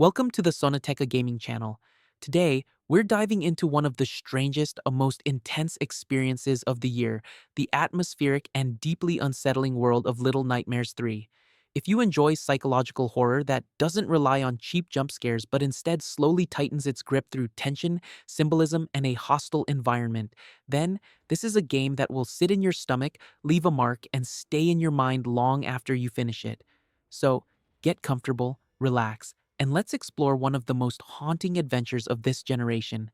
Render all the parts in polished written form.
Welcome to the Soniteka Gaming Channel. Today, we're diving into one of the strangest, most intense experiences of the year, the atmospheric and deeply unsettling world of Little Nightmares 3. If you enjoy psychological horror that doesn't rely on cheap jump scares but instead slowly tightens its grip through tension, symbolism, and a hostile environment, then this is a game that will sit in your stomach, leave a mark, and stay in your mind long after you finish it. So, get comfortable, relax, and let's explore one of the most haunting adventures of this generation.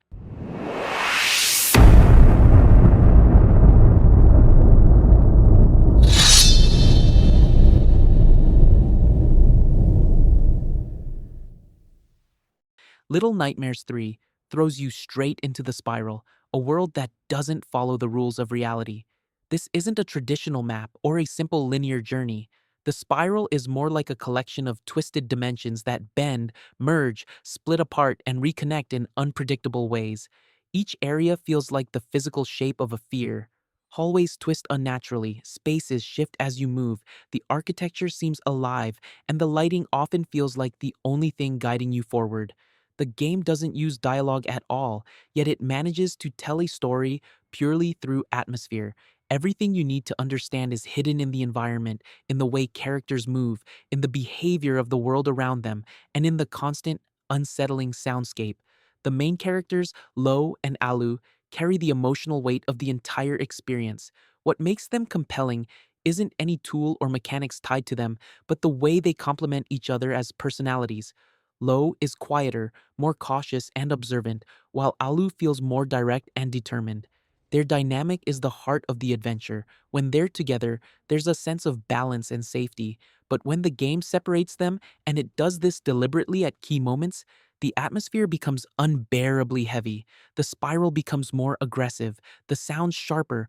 Little Nightmares 3 throws you straight into the spiral, a world that doesn't follow the rules of reality. This isn't a traditional map or a simple linear journey. The spiral is more like a collection of twisted dimensions that bend, merge, split apart, and reconnect in unpredictable ways. Each area feels like the physical shape of a fear. Hallways twist unnaturally, spaces shift as you move, the architecture seems alive, and the lighting often feels like the only thing guiding you forward. The game doesn't use dialogue at all, yet it manages to tell a story purely through atmosphere. Everything you need to understand is hidden in the environment, in the way characters move, in the behavior of the world around them, and in the constant, unsettling soundscape. The main characters, Low and Alu, carry the emotional weight of the entire experience. What makes them compelling isn't any tool or mechanics tied to them, but the way they complement each other as personalities. Low is quieter, more cautious and observant, while Alu feels more direct and determined. Their dynamic is the heart of the adventure. When they're together, there's a sense of balance and safety. But when the game separates them, and it does this deliberately at key moments, the atmosphere becomes unbearably heavy. The spiral becomes more aggressive, the sounds sharper,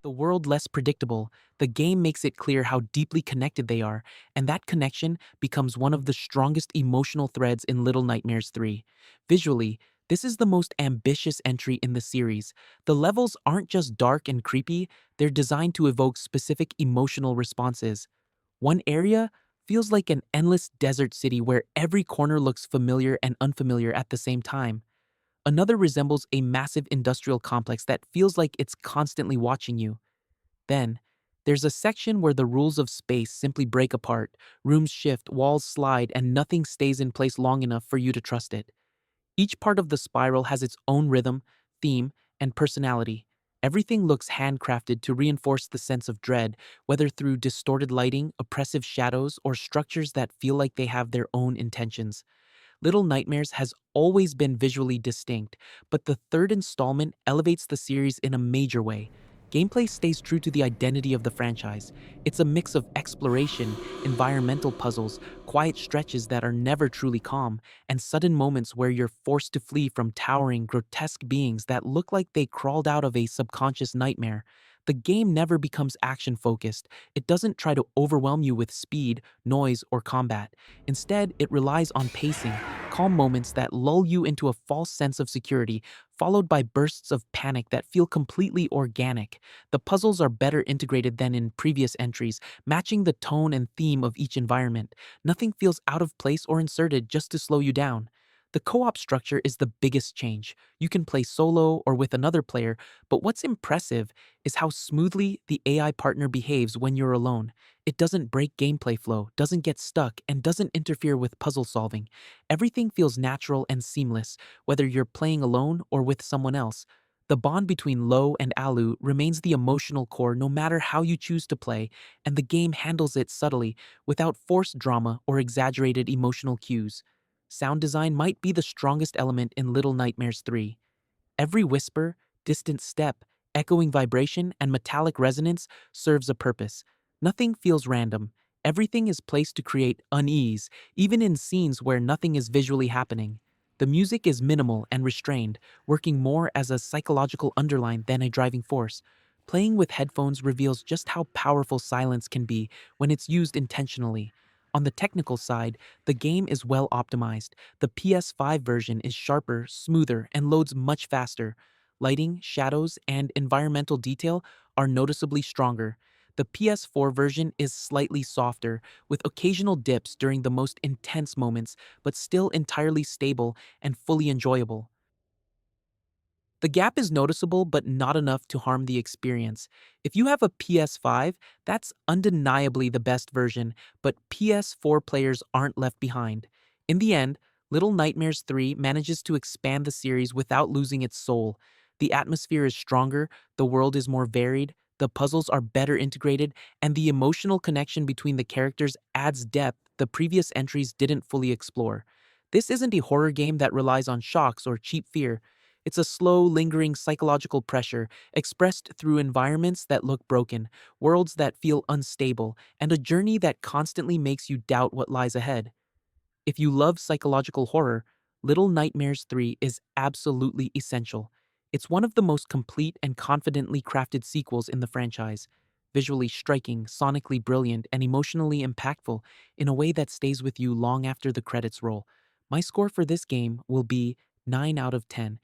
the world less predictable. The game makes it clear how deeply connected they are, and that connection becomes one of the strongest emotional threads in Little Nightmares 3. Visually, this is the most ambitious entry in the series. The levels aren't just dark and creepy, they're designed to evoke specific emotional responses. One area feels like an endless desert city where every corner looks familiar and unfamiliar at the same time. Another resembles a massive industrial complex that feels like it's constantly watching you. Then, there's a section where the rules of space simply break apart, rooms shift, walls slide, and nothing stays in place long enough for you to trust it. Each part of the spiral has its own rhythm, theme, and personality. Everything looks handcrafted to reinforce the sense of dread, whether through distorted lighting, oppressive shadows, or structures that feel like they have their own intentions. Little Nightmares has always been visually distinct, but the third installment elevates the series in a major way. Gameplay stays true to the identity of the franchise. It's a mix of exploration, environmental puzzles, quiet stretches that are never truly calm, and sudden moments where you're forced to flee from towering, grotesque beings that look like they crawled out of a subconscious nightmare. The game never becomes action-focused. It doesn't try to overwhelm you with speed, noise, or combat. Instead, it relies on pacing, calm moments that lull you into a false sense of security, followed by bursts of panic that feel completely organic. The puzzles are better integrated than in previous entries, matching the tone and theme of each environment. Nothing feels out of place or inserted just to slow you down. The co-op structure is the biggest change. You can play solo or with another player, but what's impressive is how smoothly the AI partner behaves when you're alone. It doesn't break gameplay flow, doesn't get stuck, and doesn't interfere with puzzle solving. Everything feels natural and seamless, whether you're playing alone or with someone else. The bond between Low and Alu remains the emotional core no matter how you choose to play, and the game handles it subtly, without forced drama or exaggerated emotional cues. Sound design might be the strongest element in Little Nightmares 3. Every whisper, distant step, echoing vibration, and metallic resonance serves a purpose. Nothing feels random. Everything is placed to create unease, even in scenes where nothing is visually happening. The music is minimal and restrained, working more as a psychological underline than a driving force. Playing with headphones reveals just how powerful silence can be when it's used intentionally. On the technical side, the game is well optimized. The PS5 version is sharper, smoother, and loads much faster. Lighting, shadows, and environmental detail are noticeably stronger. The PS4 version is slightly softer, with occasional dips during the most intense moments, but still entirely stable and fully enjoyable. The gap is noticeable but not enough to harm the experience. If you have a PS5, that's undeniably the best version, but PS4 players aren't left behind. In the end, Little Nightmares 3 manages to expand the series without losing its soul. The atmosphere is stronger, the world is more varied, the puzzles are better integrated, and the emotional connection between the characters adds depth the previous entries didn't fully explore. This isn't a horror game that relies on shocks or cheap fear. It's a slow, lingering psychological pressure expressed through environments that look broken, worlds that feel unstable, and a journey that constantly makes you doubt what lies ahead. If you love psychological horror, Little Nightmares 3 is absolutely essential. It's one of the most complete and confidently crafted sequels in the franchise, visually striking, sonically brilliant, and emotionally impactful in a way that stays with you long after the credits roll. My score for this game will be 9 out of 10.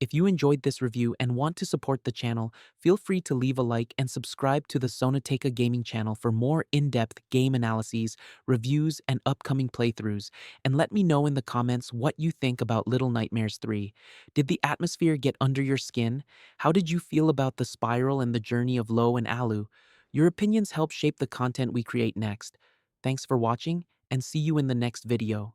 If you enjoyed this review and want to support the channel, feel free to leave a like and subscribe to the Soniteka Gaming Channel for more in-depth game analyses, reviews, and upcoming playthroughs. And let me know in the comments what you think about Little Nightmares 3. Did the atmosphere get under your skin? How did you feel about the spiral and the journey of Low and Alu? Your opinions help shape the content we create next. Thanks for watching, and see you in the next video.